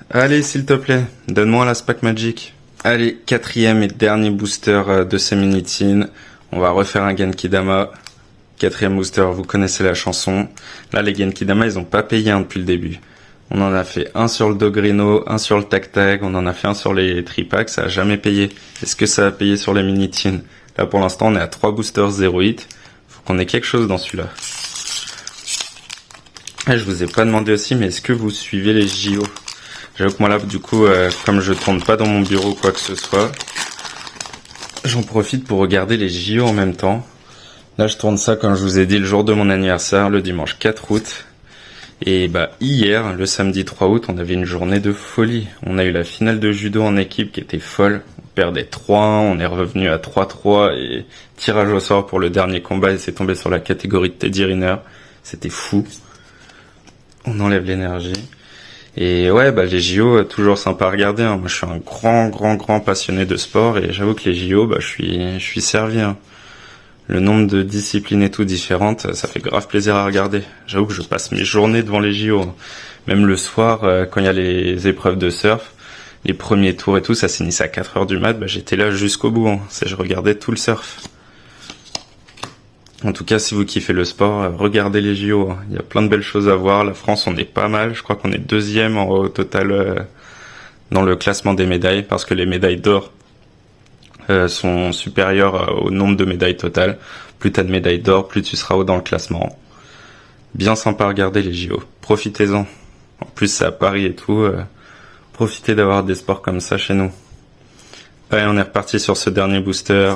Allez, s'il te plaît, donne-moi la Spac Magic. Allez, 4e et dernier booster de ces Minitines. On va refaire un Genkidama. 4e booster, vous connaissez la chanson. Là, les Genkidama, ils ont pas payé depuis le début. On en a fait un sur le Dogrino, un sur le Tag, on en a fait un sur les Tripacks, ça a jamais payé. Est-ce que ça a payé sur les Minitines? Là, pour l'instant, on est à 3 boosters 0 hit. Faut qu'on ait quelque chose dans celui-là. Et je vous ai pas demandé aussi, mais est-ce que vous suivez les JO? J'avoue que moi là, du coup, comme je tourne pas dans mon bureau quoi que ce soit, j'en profite pour regarder les JO en même temps. Là, je tourne ça, comme je vous ai dit, le jour de mon anniversaire, le dimanche 4 août. Et bah hier, le samedi 3 août, on avait une journée de folie. On a eu la finale de judo en équipe qui était folle. On perdait 3-1, on est revenu à 3-3 et tirage au sort pour le dernier combat et c'est tombé sur la catégorie de Teddy Riner. C'était fou. On enlève l'énergie. Et ouais, bah les JO, toujours sympa à regarder, hein. Moi, je suis un grand passionné de sport et j'avoue que les JO, bah je suis servi, hein. Le nombre de disciplines et tout différentes, ça fait grave plaisir à regarder. J'avoue que je passe mes journées devant les JO, hein. Même le soir, quand il y a les épreuves de surf, les premiers tours et tout, ça s'initiait à 4h du mat, bah j'étais là jusqu'au bout, hein. Je regardais tout le surf. En tout cas, si vous kiffez le sport, regardez les JO. Il y a plein de belles choses à voir. La France, on est pas mal. Je crois qu'on est 2e au total dans le classement des médailles, parce que les médailles d'or sont supérieures au nombre de médailles totales. Plus t'as de médailles d'or, plus tu seras haut dans le classement. Bien sympa à regarder les JO. Profitez-en. En plus, c'est à Paris et tout. Profitez d'avoir des sports comme ça chez nous. Allez, on est reparti sur ce dernier booster.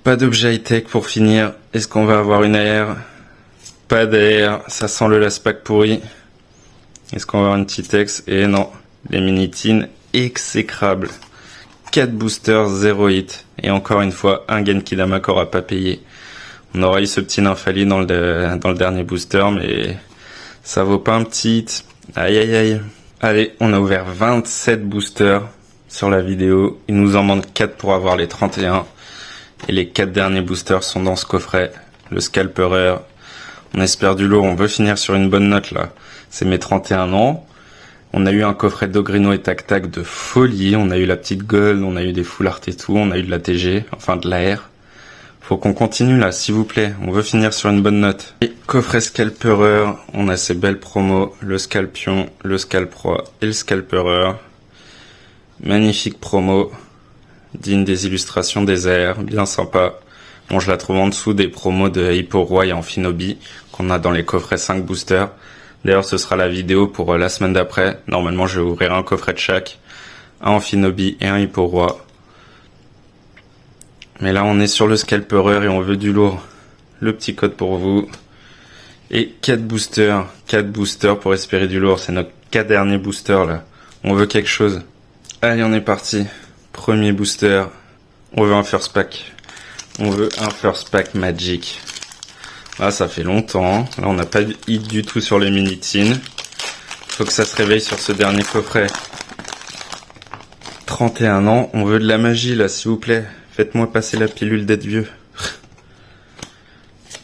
Pas d'objet high-tech pour finir. Est-ce qu'on va avoir une AR? Pas d'AR. Ça sent le Laspac pourri. Est-ce qu'on va avoir une petite X? Et non. Les Minitines exécrables. 4 boosters, 0 hit. Et encore une fois, un Genkidama qui aura pas payé. On aura eu ce petit Nymphali dans le dernier booster, mais ça vaut pas un petit hit. Aïe aïe aïe. Allez, on a ouvert 27 boosters sur la vidéo. Il nous en manque 4 pour avoir les 31. Et les 4 derniers boosters sont dans ce coffret. Le Scalperer. On espère du lourd. On veut finir sur une bonne note là. C'est mes 31 ans. On a eu un coffret Dogrino et Tac de folie. On a eu la petite Gold. On a eu des full art et tout. On a eu de la TG. Enfin de l'AR. Faut qu'on continue là, s'il vous plaît. On veut finir sur une bonne note. Et coffret Scalperer. On a ces belles promos. Le Scalpion, le Scalproie et le Scalperer. Magnifique promo. Digne des illustrations des airs, bien sympa. Bon, je la trouve en dessous des promos de Hippo Roi et Amphinobi qu'on a dans les coffrets 5 boosters. D'ailleurs, ce sera la vidéo pour la semaine d'après. Normalement, je vais ouvrir un coffret de chaque. Un Amphinobi et un Hippo Roi. Mais là, on est sur le Scalperer et on veut du lourd. Le petit code pour vous. Et 4 boosters. 4 boosters pour espérer du lourd. C'est notre 4 derniers boosters là. On veut quelque chose. Allez, on est parti. Premier booster, on veut un first pack. On veut un first pack Magic. Là, ça fait longtemps. Là, on n'a pas de hit du tout sur les Minitines. Faut que ça se réveille sur ce dernier coffret. 31 ans, on veut de la magie là, s'il vous plaît. Faites-moi passer la pilule d'être vieux.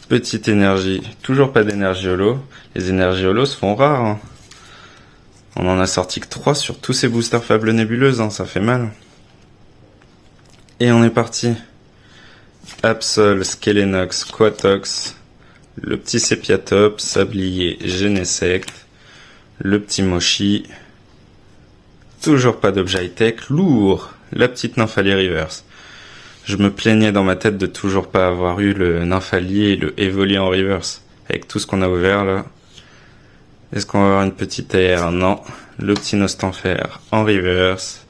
Petite énergie, toujours pas d'énergie holo. Les énergies holo se font rares. Hein. On en a sorti que 3 sur tous ces boosters Fable Nébuleuse, hein, ça fait mal. Et on est parti. Absol, Skelenox, Quatox, le petit Sepiatop, Sablier, Genesect, le petit Moshi. Toujours pas d'objet high-tech, lourd, la petite Nymphalie Reverse. Je me plaignais dans ma tête de toujours pas avoir eu le Nymphalie et le Evoli en reverse. Avec tout ce qu'on a ouvert là. Est-ce qu'on va avoir une petite AR? Non. Le petit Nostanfer en reverse.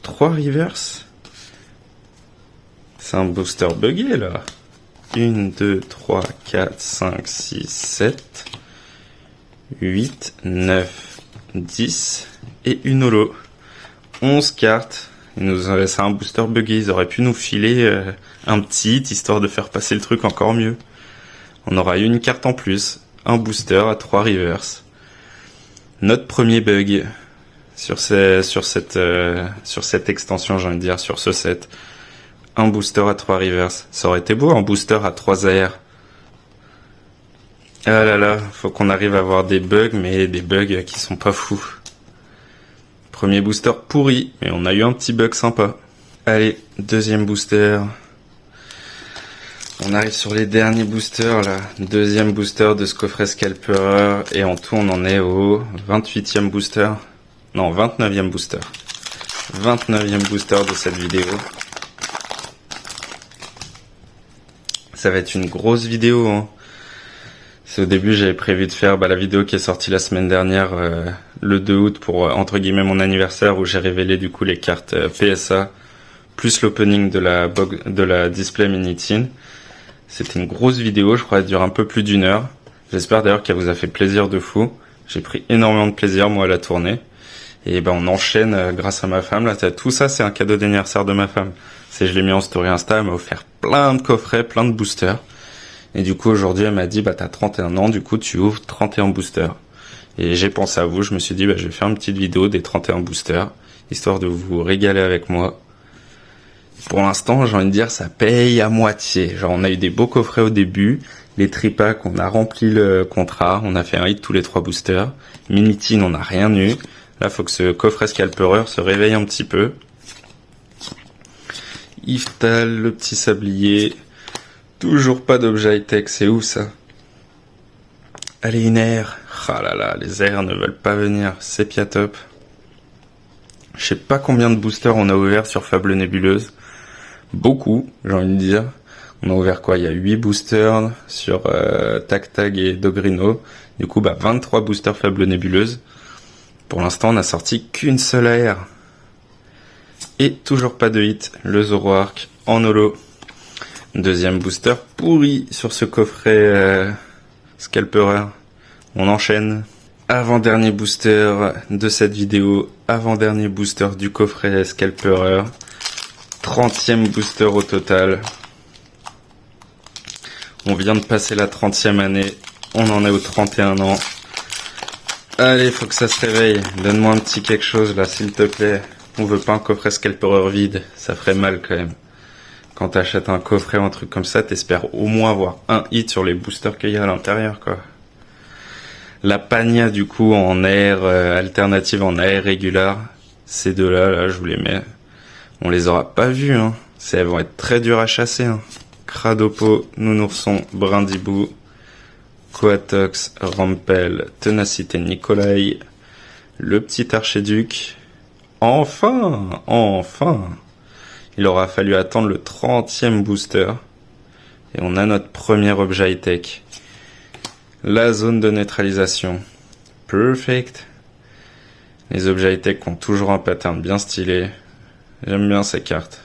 3 reverse. C'est un booster buggé là. 1, 2, 3, 4, 5, 6, 7, 8, 9, 10 et une holo. 11 cartes. Ils nous ont laissé un booster buggé, ils auraient pu nous filer un petit histoire de faire passer le truc encore mieux. On aura eu une carte en plus, un booster à 3 reverse. Notre premier bug sur cette extension, j'ai envie de dire, sur ce set. Un booster à 3 reverse. Ça aurait été beau, un booster à 3 AR. Ah là là, faut qu'on arrive à avoir des bugs, mais des bugs qui sont pas fous. Premier booster pourri, mais on a eu un petit bug sympa. Allez, deuxième booster. On arrive sur les derniers boosters là. Deuxième booster de ce coffret Scalper. Et en tout, on en est au 28e booster. Non, 29e booster. 29e booster de cette vidéo. Ça va être une grosse vidéo, hein. C'est au début, j'avais prévu de faire la vidéo qui est sortie la semaine dernière, le 2 août, pour entre guillemets mon anniversaire, où j'ai révélé du coup les cartes PSA, plus l'opening de la display mini-tin. C'était une grosse vidéo, je crois qu'elle dure un peu plus d'1 heure. J'espère d'ailleurs qu'elle vous a fait plaisir de fou. J'ai pris énormément de plaisir moi à la tournée. Et on enchaîne grâce à ma femme. Là, tout ça, c'est un cadeau d'anniversaire de ma femme. Je l'ai mis en story Insta, elle m'a offert plein de coffrets, plein de boosters. Et du coup, aujourd'hui, elle m'a dit, t'as 31 ans, du coup, tu ouvres 31 boosters. Et j'ai pensé à vous, je me suis dit, je vais faire une petite vidéo des 31 boosters, histoire de vous régaler avec moi. Pour l'instant, j'ai envie de dire, ça paye à moitié. Genre, on a eu des beaux coffrets au début, les tripacks, on a rempli le contrat, on a fait un hit tous les 3 boosters. Mini-tin, on n'a rien eu. Là, faut que ce coffret Scalperer se réveille un petit peu. Iftal, le petit sablier. Toujours pas d'objet high-tech, c'est où ça? Allez, une air. Ah là là, les airs ne veulent pas venir. Sepiatop. Je sais pas combien de boosters on a ouvert sur Fable Nébuleuse. Beaucoup, j'ai envie de dire. On a ouvert quoi? Il y a 8 boosters sur Tac Tag et Dogrino. Du coup, 23 boosters Fable Nébuleuse. Pour l'instant, on a sorti qu'une seule AR. Et toujours pas de hit. Le Zoroark en holo. Deuxième booster pourri sur ce coffret Scalperer. On enchaîne. Avant-dernier booster de cette vidéo. Avant-dernier booster du coffret Scalperer. 30e booster au total. On vient de passer la 30e année. On en est au 31 ans. Allez, faut que ça se réveille. Donne-moi un petit quelque chose là, s'il te plaît. On veut pas un coffret Scalperer vide. Ça ferait mal quand même. Quand t'achètes un coffret ou un truc comme ça, t'espères au moins avoir un hit sur les boosters qu'il y a à l'intérieur, quoi. La Pagna, du coup, en air alternative, en air régular. Ces deux-là, là, je vous les mets. On les aura pas vus, hein. Elles vont être très dures à chasser, hein. Cradopo, Nounourson, Brindibou, Quatox, Rampel, Ténacité Nicolai, le petit Archiduc. Enfin! Il aura fallu attendre le 30e booster. Et on a notre premier objet high-tech. La zone de neutralisation. Perfect. Les objets high-tech ont toujours un pattern bien stylé. J'aime bien ces cartes.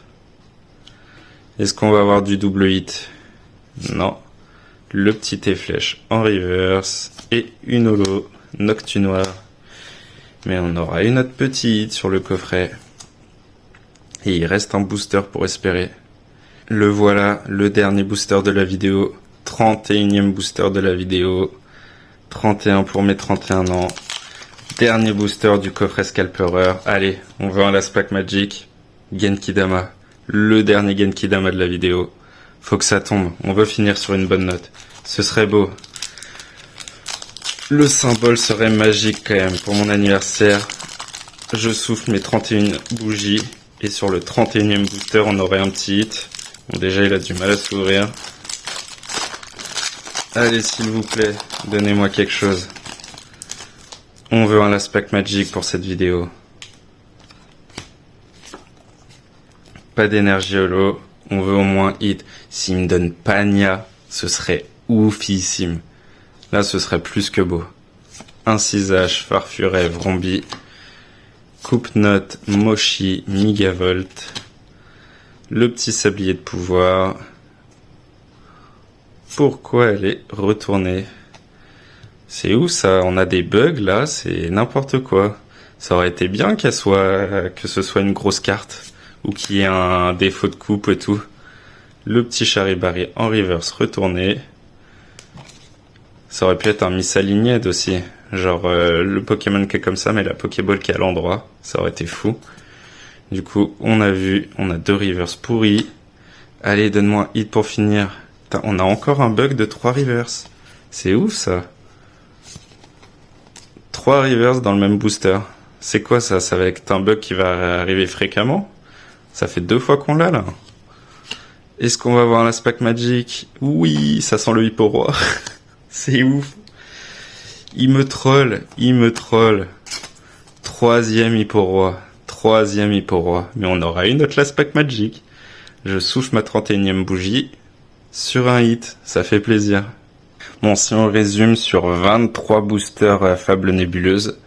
Est-ce qu'on va avoir du double hit? Non. Le petit T-flèche en reverse. Et une holo Noctunoir. Mais on aura eu notre petit hit sur le coffret. Et il reste un booster pour espérer. Le voilà, le dernier booster de la vidéo. 31e booster de la vidéo. 31 pour mes 31 ans. Dernier booster du coffret Scalperer. Allez, on veut un Last Pack Magic. Genkidama. Le dernier Genkidama de la vidéo. Faut que ça tombe. On veut finir sur une bonne note. Ce serait beau. Le symbole serait magique quand même. Pour mon anniversaire, je souffle mes 31 bougies. Et sur le 31e booster, on aurait un petit hit. Bon, déjà, il a du mal à s'ouvrir. Allez, s'il vous plaît, donnez-moi quelque chose. On veut un Last Pack Magic pour cette vidéo. Pas d'énergie holo. On veut au moins hit. S'il me donne Pania, ce serait oufissime. Là, ce serait plus que beau. Un 6H, Farfuret, Vrombi. Coupe-note, Moshi, Migavolt. Le petit sablier de pouvoir. Pourquoi elle est retournée? C'est où ça? On a des bugs là, c'est n'importe quoi. Ça aurait été bien que ce soit une grosse carte. Ou qu'il y ait un défaut de coupe et tout. Le petit Charibari en reverse retourné. Ça aurait pu être un misaligné aussi. Genre le Pokémon qui est comme ça, mais la Pokéball qui est à l'endroit. Ça aurait été fou. Du coup, on a 2 reverse pourris. Allez, donne-moi un hit pour finir. Putain, on a encore un bug de 3 reverse. C'est ouf ça. 3 reverse dans le même booster. C'est quoi ça? Ça va être un bug qui va arriver fréquemment? Ça fait 2 fois qu'on l'a là. Est-ce qu'on va avoir un Last Pack Magic? Oui, ça sent le Hippo-Roi. C'est ouf. Il me troll. 3e Hippo-Roi. Mais on aura eu notre Last Pack Magic. Je souffle ma 31e bougie sur un hit. Ça fait plaisir. Bon, si on résume sur 23 boosters Fable Nébuleuse,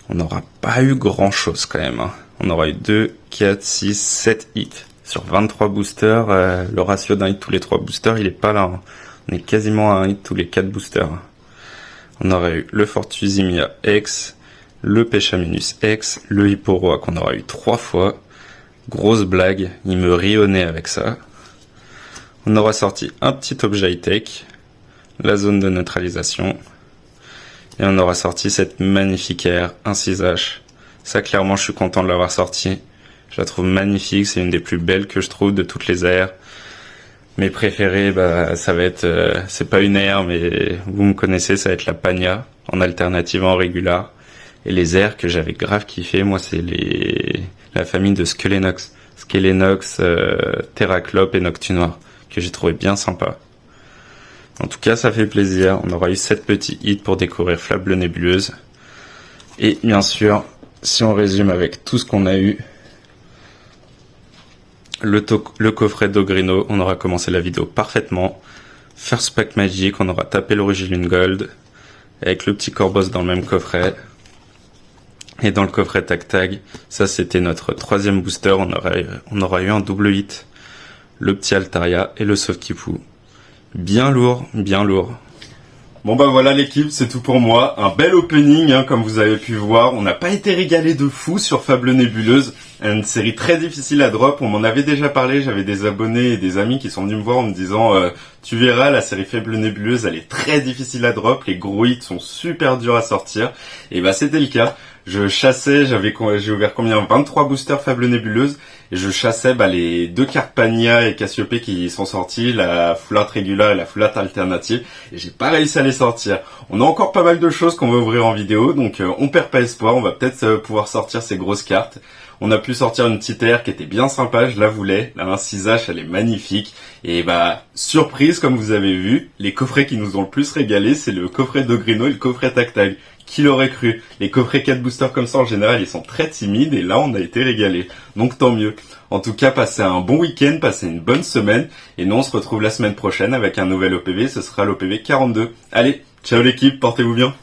on n'aura pas eu grand chose quand même. On aura eu 2, 4, 6, 7 hits. Sur 23 boosters, le ratio d'un hit tous les 3 boosters, il est pas là. On est quasiment à un hit tous les 4 boosters. On aurait eu le Fortuzimia X, le Pechaminus X, le Hippo-Roi qu'on aura eu 3 fois. Grosse blague, il me rit au nez avec ça. On aura sorti un petit objet high-tech, la zone de neutralisation. Et on aura sorti cette magnifique air, un 6H. Ça, clairement, je suis content de l'avoir sorti. Je la trouve magnifique, c'est une des plus belles que je trouve de toutes les airs. Mes préférés, ça va être, c'est pas une air, mais vous me connaissez, ça va être la Pania, en alternative en régular. Et les airs que j'avais grave kiffé, moi, c'est la famille de Skelenox. Skelenox, Terraclope et Noctunoir, que j'ai trouvé bien sympa. En tout cas, ça fait plaisir. On aura eu 7 petits hits pour découvrir Fable Nébuleuse. Et bien sûr, si on résume avec tout ce qu'on a eu, le coffret d'Ogrino, on aura commencé la vidéo parfaitement. First Pack Magic, on aura tapé l'Origilune Gold, avec le petit Corboss dans le même coffret. Et dans le coffret Tag Tag, ça c'était notre 3e booster, on aura eu un double hit. Le petit Altaria et le Softkipu. Bien lourd, bien lourd.
Bon bah voilà l'équipe, c'est tout pour moi. Un bel opening, comme vous avez pu voir. On n'a pas été régalé de fou sur Fable Nébuleuse. Une série très difficile à drop. On m'en avait déjà parlé. J'avais des abonnés et des amis qui sont venus me voir en me disant tu verras, la série Fable Nébuleuse, elle est très difficile à drop. Les gros hits sont super durs à sortir. Et bah c'était le cas. Je chassais, j'ai ouvert 23 boosters Fable Nébuleuse. Et je chassais les 2 cartes Pania et Cassiope qui sont sorties, la Full Art régulière et la Full Art alternative. Et j'ai pas réussi à les sortir. On a encore pas mal de choses qu'on va ouvrir en vidéo. Donc on perd pas espoir. On va peut-être pouvoir sortir ces grosses cartes. On a pu sortir une petite air qui était bien sympa, je la voulais. La 1-6H, elle est magnifique. Et surprise, comme vous avez vu, les coffrets qui nous ont le plus régalé, c'est le coffret d'Ogrino et le coffret Tag Tag. Qui l'aurait cru? Les coffrets 4 boosters comme ça, en général, ils sont très timides. Et là, on a été régalé. Donc tant mieux. En tout cas, passez un bon week-end, passez une bonne semaine. Et nous, on se retrouve la semaine prochaine avec un nouvel OPV. Ce sera l'OPV 42. Allez, ciao l'équipe, portez-vous bien.